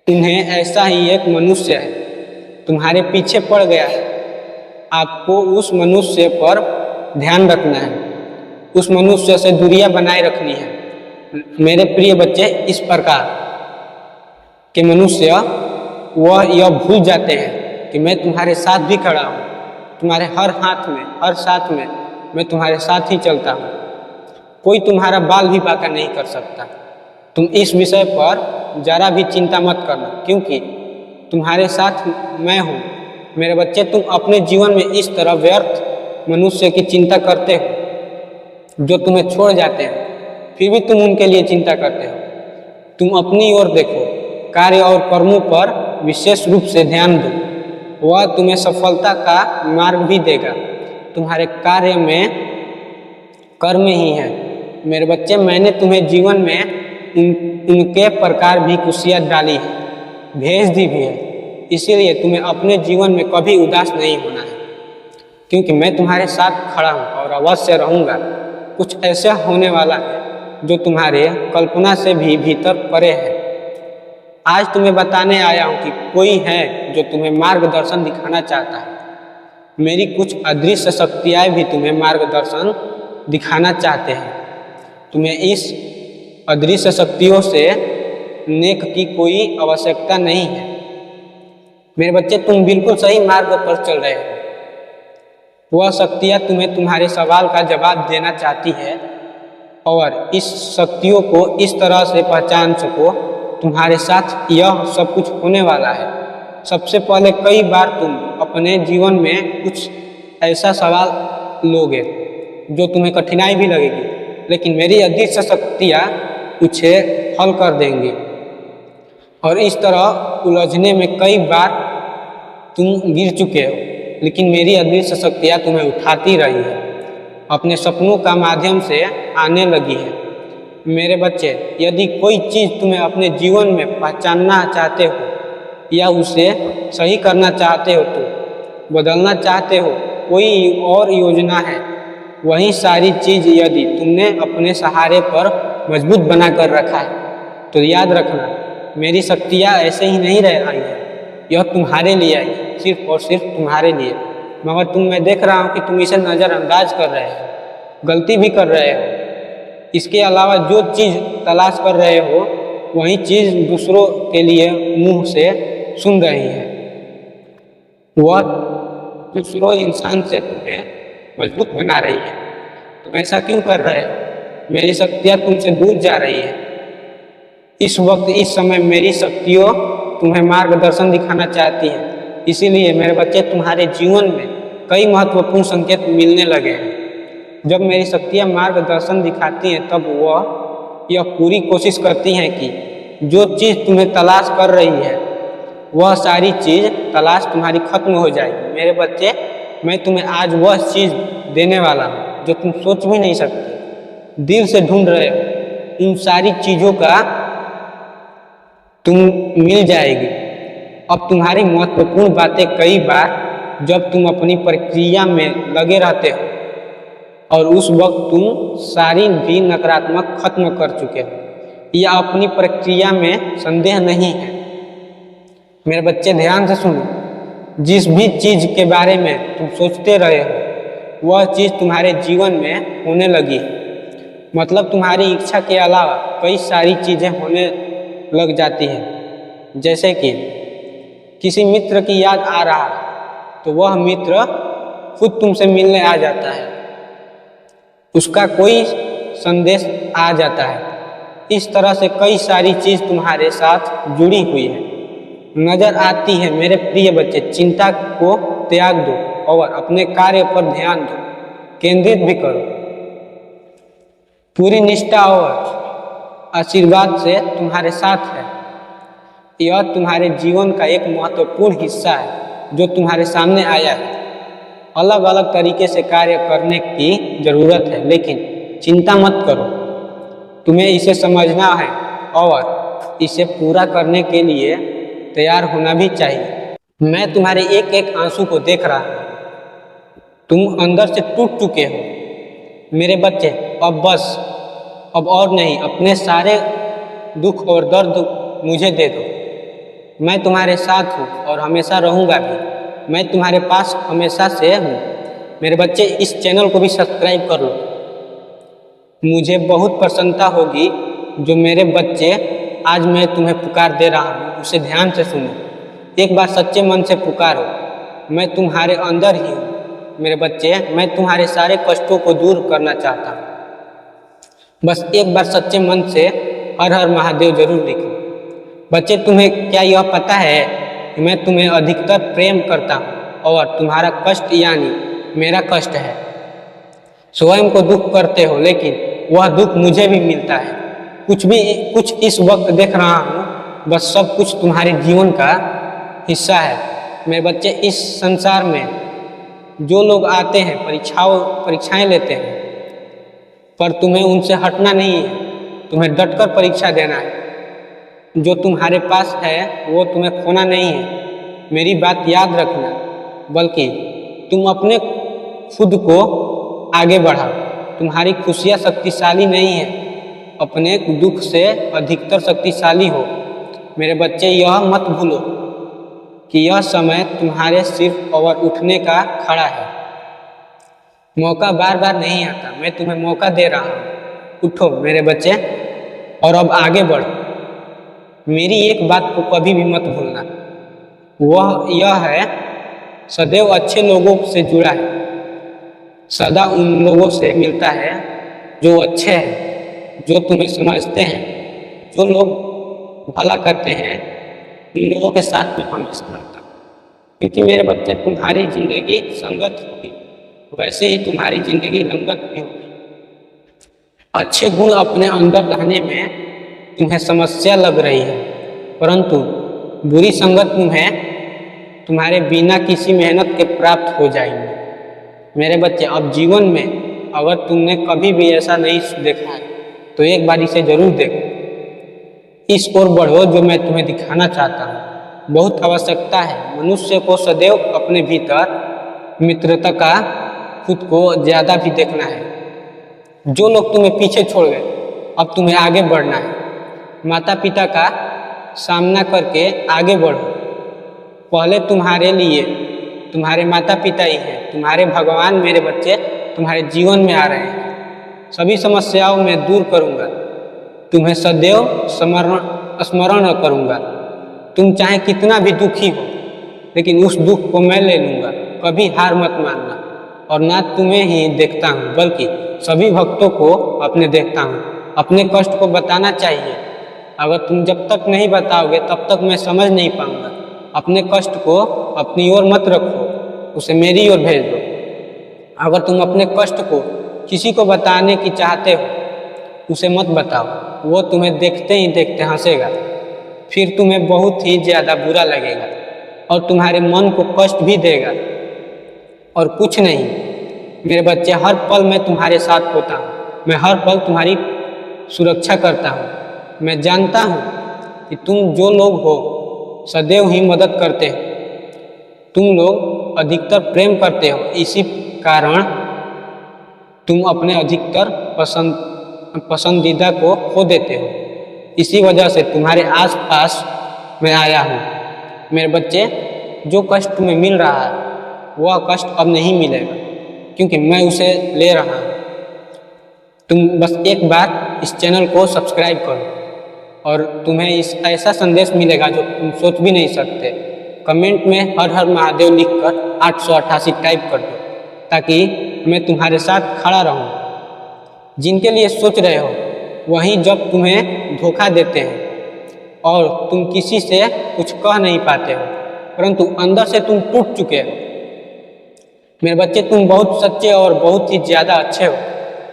Speaker 1: तुम्हें ऐसा ही एक मनुष्य है, तुम्हारे पीछे पड़ गया है। आपको उस मनुष्य पर ध्यान रखना है, उस मनुष्य से दूरियां बनाए रखनी है। मेरे प्रिय बच्चे, इस प्रकार के मनुष्य वह यह भूल जाते हैं कि मैं तुम्हारे साथ भी खड़ा हूँ। तुम्हारे हर हाथ में, हर साथ में मैं तुम्हारे साथ ही चलता हूँ। कोई तुम्हारा बाल भी बांका नहीं कर सकता। तुम इस विषय पर जरा भी चिंता मत करना, क्योंकि तुम्हारे साथ मैं हूँ। मेरे बच्चे, तुम अपने जीवन में इस तरह व्यर्थ मनुष्य की चिंता करते हो जो तुम्हें छोड़ जाते हैं, फिर भी तुम उनके लिए चिंता करते हो। तुम अपनी ओर देखो, कार्य और कर्मों पर विशेष रूप से ध्यान दो। वह तुम्हें सफलता का मार्ग भी देगा। तुम्हारे कार्य में कर्म ही है। मेरे बच्चे, मैंने तुम्हें जीवन में उनके प्रकार भी खुशियाँ डाली है, भेज दी भी है। इसीलिए तुम्हें अपने जीवन में कभी उदास नहीं होना है, क्योंकि मैं तुम्हारे साथ खड़ा हूँ और अवश्य रहूँगा। कुछ ऐसा होने वाला है जो तुम्हारे कल्पना से भी भीतर परे है। आज तुम्हें बताने आया हूँ कि कोई है जो तुम्हें मार्गदर्शन दिखाना चाहता है। मेरी कुछ अदृश्य शक्तियाँ भी तुम्हें मार्गदर्शन दिखाना चाहते हैं। तुम्हें इस अदृश्य शक्तियों से नेक की कोई आवश्यकता नहीं है। मेरे बच्चे, तुम बिल्कुल सही मार्ग पर चल रहे हो। वह शक्तियाँ तुम्हें तुम्हारे सवाल का जवाब देना चाहती है और इस शक्तियों को इस तरह से पहचान सको। तुम्हारे साथ यह सब कुछ होने वाला है। सबसे पहले कई बार तुम अपने जीवन में कुछ ऐसा सवाल लोगे जो तुम्हें कठिनाई भी लगेगी, लेकिन मेरी अदृश्य शक्तियाँ उसे हल कर देंगी। और इस तरह उलझने में कई बार तुम गिर चुके हो, लेकिन मेरी अदृश्य शक्तियाँ तुम्हें उठाती रही है, अपने सपनों का माध्यम से आने लगी है। मेरे बच्चे, यदि कोई चीज़ तुम्हें अपने जीवन में पहचानना चाहते हो या उसे सही करना चाहते हो, तो बदलना चाहते हो, कोई और योजना है, वही सारी चीज़ यदि तुमने अपने सहारे पर मजबूत बना कर रखा है, तो याद रखना, मेरी शक्तियाँ ऐसे ही नहीं रह आई है, यह तुम्हारे लिए आई है, सिर्फ और सिर्फ तुम्हारे लिए। मगर मैं देख रहा हूँ कि तुम इसे नज़रअंदाज कर रहे हो, गलती भी कर रहे हो। इसके अलावा जो चीज़ तलाश कर रहे हो, वही चीज़ दूसरों के लिए मुंह से सुन रही है। वह दूसरों इंसान से तुम्हें मजबूत बना रही है। तुम ऐसा क्यों कर रहे हो? मेरी शक्तियाँ तुमसे दूर जा रही है। इस वक्त, इस समय मेरी शक्तियों तुम्हें मार्गदर्शन दिखाना चाहती है। इसीलिए मेरे बच्चे, तुम्हारे जीवन में कई महत्वपूर्ण संकेत मिलने लगे हैं। जब मेरी शक्तियाँ मार्गदर्शन दिखाती हैं, तब वह यह पूरी कोशिश करती हैं कि जो चीज़ तुम्हें तलाश कर रही है, वह सारी चीज़ तलाश तुम्हारी खत्म हो जाएगी। मेरे बच्चे, मैं तुम्हें आज वह चीज़ देने वाला हूँ जो तुम सोच भी नहीं सकते, दिल से ढूंढ रहे हो। उन सारी चीज़ों का तुम मिल जाएगी। अब तुम्हारी महत्वपूर्ण बातें, कई बार जब तुम अपनी प्रक्रिया में लगे रहते हो और उस वक्त तुम सारी भी नकारात्मक खत्म कर चुके हो, या अपनी प्रक्रिया में संदेह नहीं है। मेरे बच्चे, ध्यान से सुनो, जिस भी चीज़ के बारे में तुम सोचते रहे हो, वह चीज़ तुम्हारे जीवन में होने लगी है। मतलब तुम्हारी इच्छा के अलावा कई सारी चीज़ें होने लग जाती हैं। जैसे कि किसी मित्र की याद आ रहा है, तो वह मित्र खुद तुमसे मिलने आ जाता है, उसका कोई संदेश आ जाता है। इस तरह से कई सारी चीज़ तुम्हारे साथ जुड़ी हुई है, नजर आती है। मेरे प्रिय बच्चे, चिंता को त्याग दो और अपने कार्य पर ध्यान दो, केंद्रित भी करो। पूरी निष्ठा और आशीर्वाद से तुम्हारे साथ है। यह तुम्हारे जीवन का एक महत्वपूर्ण हिस्सा है जो तुम्हारे सामने आया है। अलग अलग तरीके से कार्य करने की जरूरत है, लेकिन चिंता मत करो। तुम्हें इसे समझना है और इसे पूरा करने के लिए तैयार होना भी चाहिए। मैं तुम्हारे एक एक आंसू को देख रहा हूँ। तुम अंदर से टूट चुके हो। मेरे बच्चे, अब बस, अब और नहीं। अपने सारे दुख और दर्द मुझे दे दो। मैं तुम्हारे साथ हूँ और हमेशा रहूँगा भी। मैं तुम्हारे पास हमेशा से हूँ। मेरे बच्चे, इस चैनल को भी सब्सक्राइब कर लो। मुझे बहुत प्रसन्नता होगी जो मेरे बच्चे आज मैं तुम्हें पुकार दे रहा हूँ, उसे ध्यान से सुनो। एक बार सच्चे मन से पुकारो। मैं तुम्हारे अंदर ही हूँ। मेरे बच्चे, मैं तुम्हारे सारे कष्टों को दूर करना चाहता हूँ। बस एक बार सच्चे मन से हर हर महादेव जरूर लिखो। बच्चे, तुम्हें क्या यह पता है कि मैं तुम्हें अधिकतर प्रेम करता हूँ और तुम्हारा कष्ट यानी मेरा कष्ट है। स्वयं को दुख करते हो, लेकिन वह दुख मुझे भी मिलता है। कुछ इस वक्त देख रहा हूँ, बस सब कुछ तुम्हारे जीवन का हिस्सा है। मेरे बच्चे, इस संसार में जो लोग आते हैं, परीक्षाएं लेते हैं, पर तुम्हें उनसे हटना नहीं है। तुम्हें डटकर परीक्षा देना है। जो तुम्हारे पास है वो तुम्हें खोना नहीं है। मेरी बात याद रखना, बल्कि तुम अपने खुद को आगे बढ़ाओ। तुम्हारी खुशियाँ शक्तिशाली नहीं है, अपने दुख से अधिकतर शक्तिशाली हो। मेरे बच्चे, यह मत भूलो कि यह समय तुम्हारे सिर और उठने का खड़ा है। मौका बार बार नहीं आता। मैं तुम्हें मौका दे रहा हूँ। उठो मेरे बच्चे, और अब आगे बढ़ो। मेरी एक बात को कभी भी मत भूलना, वह यह है, सदैव अच्छे लोगों से जुड़ा है। सदा उन लोगों से मिलता है जो अच्छे हैं, जो तुम्हें समझते हैं। जो लोग भला करते हैं, उन लोगों के साथ में हमेशा रहता हूँ। क्योंकि मेरे बच्चे, तुम्हारी जिंदगी संगत होगी, वैसे ही तुम्हारी जिंदगी रंगत भी होगी। अच्छे गुण अपने अंदर लाने में तुम्हें समस्या लग रही है, परंतु बुरी संगत तुम्हें तुम्हारे बिना किसी मेहनत के प्राप्त हो जाएंगे। मेरे बच्चे, अब जीवन में अगर तुमने कभी भी ऐसा नहीं देखा है तो एक बार इसे जरूर देखो। इस ओर बढ़ो जो मैं तुम्हें दिखाना चाहता हूँ। बहुत आवश्यकता है मनुष्य को सदैव अपने भीतर मित्रता का खुद को ज़्यादा भी देखना है। जो लोग तुम्हें पीछे छोड़ गए, अब तुम्हें आगे बढ़ना है। माता पिता का सामना करके आगे बढ़ो। पहले तुम्हारे लिए तुम्हारे माता पिता ही हैं, तुम्हारे भगवान। मेरे बच्चे, तुम्हारे जीवन में आ रहे हैं। सभी समस्याओं में दूर करूँगा, तुम्हें सदैव स्मरण करूँगा। तुम चाहे कितना भी दुखी हो, लेकिन उस दुख को मैं ले लूँगा। कभी हार मत मानना। और ना तुम्हें ही देखता हूँ बल्कि सभी भक्तों को अपने देखता हूँ। अपने कष्ट को बताना चाहिए। अगर तुम जब तक नहीं बताओगे तब तक मैं समझ नहीं पाऊँगा। अपने कष्ट को अपनी ओर मत रखो, उसे मेरी ओर भेज दो। अगर तुम अपने कष्ट को किसी को बताने की चाहते हो, उसे मत बताओ। वो तुम्हें देखते ही देखते हंसेगा, फिर तुम्हें बहुत ही ज़्यादा बुरा लगेगा और तुम्हारे मन को कष्ट भी देगा। और कुछ नहीं मेरे बच्चे, हर पल मैं तुम्हारे साथ होता हूँ। मैं हर पल तुम्हारी सुरक्षा करता हूँ। मैं जानता हूँ कि तुम जो लोग हो सदैव ही मदद करते हो। तुम लोग अधिकतर प्रेम करते हो, इसी कारण तुम अपने अधिकतर पसंदीदा को खो देते हो। इसी वजह से तुम्हारे आसपास मैं आया हूँ। मेरे बच्चे, जो कष्ट तुम्हें मिल रहा है वह कष्ट अब नहीं मिलेगा, क्योंकि मैं उसे ले रहा हूँ। तुम बस एक बार इस चैनल को सब्सक्राइब करो और तुम्हें इस ऐसा संदेश मिलेगा जो तुम सोच भी नहीं सकते। कमेंट में हर हर महादेव लिखकर 888 टाइप कर दो, ताकि मैं तुम्हारे साथ खड़ा रहूं। जिनके लिए सोच रहे हो वही जब तुम्हें धोखा देते हैं और तुम किसी से कुछ कह नहीं पाते हो, परंतु अंदर से तुम टूट चुके हो। मेरे बच्चे, तुम बहुत सच्चे और बहुत ही ज़्यादा अच्छे हो।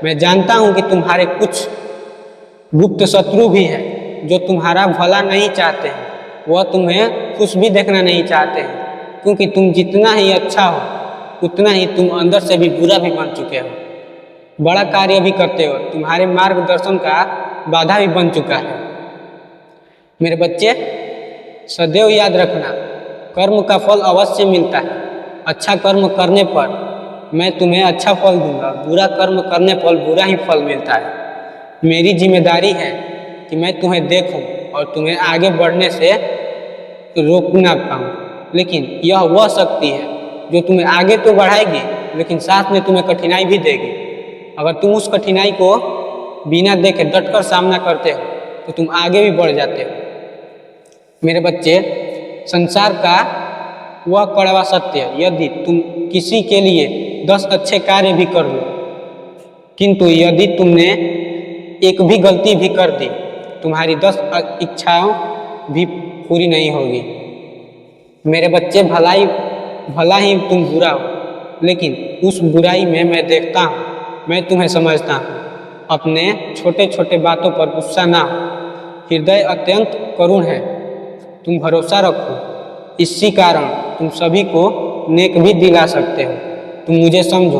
Speaker 1: मैं जानता हूँ कि तुम्हारे कुछ गुप्त शत्रु भी हैं जो तुम्हारा भला नहीं चाहते हैं। वह तुम्हें खुश भी देखना नहीं चाहते हैं, क्योंकि तुम जितना ही अच्छा हो उतना ही तुम अंदर से भी बुरा भी बन चुके हो। बड़ा कार्य भी करते हो, तुम्हारे मार्गदर्शन का बाधा भी बन चुका है। मेरे बच्चे, सदैव याद रखना, कर्म का फल अवश्य मिलता है। अच्छा कर्म करने पर मैं तुम्हें अच्छा फल दूंगा, बुरा कर्म करने पर बुरा ही फल मिलता है। मेरी जिम्मेदारी है कि मैं तुम्हें देखूं और तुम्हें आगे बढ़ने से रोक ना पाऊँ, लेकिन यह वह शक्ति है जो तुम्हें आगे तो बढ़ाएगी, लेकिन साथ में तुम्हें कठिनाई भी देगी। अगर तुम उस कठिनाई को बिना देखे डटकर सामना करते हो तो तुम आगे भी बढ़ जाते हो। मेरे बच्चे, संसार का वह कड़वा सत्य, यदि तुम किसी के लिए 10 अच्छे कार्य भी कर लो, किंतु यदि तुमने एक भी गलती भी कर दी, तुम्हारी 10 इच्छाओं भी पूरी नहीं होगी। मेरे बच्चे, भला ही तुम बुरा हो, लेकिन उस बुराई में मैं देखता हूँ, मैं तुम्हें समझता हूँ। अपने छोटे छोटे बातों पर गुस्सा ना हो, हृदय अत्यंत करुण है। तुम भरोसा रखो, इसी कारण तुम सभी को नेक भी दिला सकते हो। तुम मुझे समझो।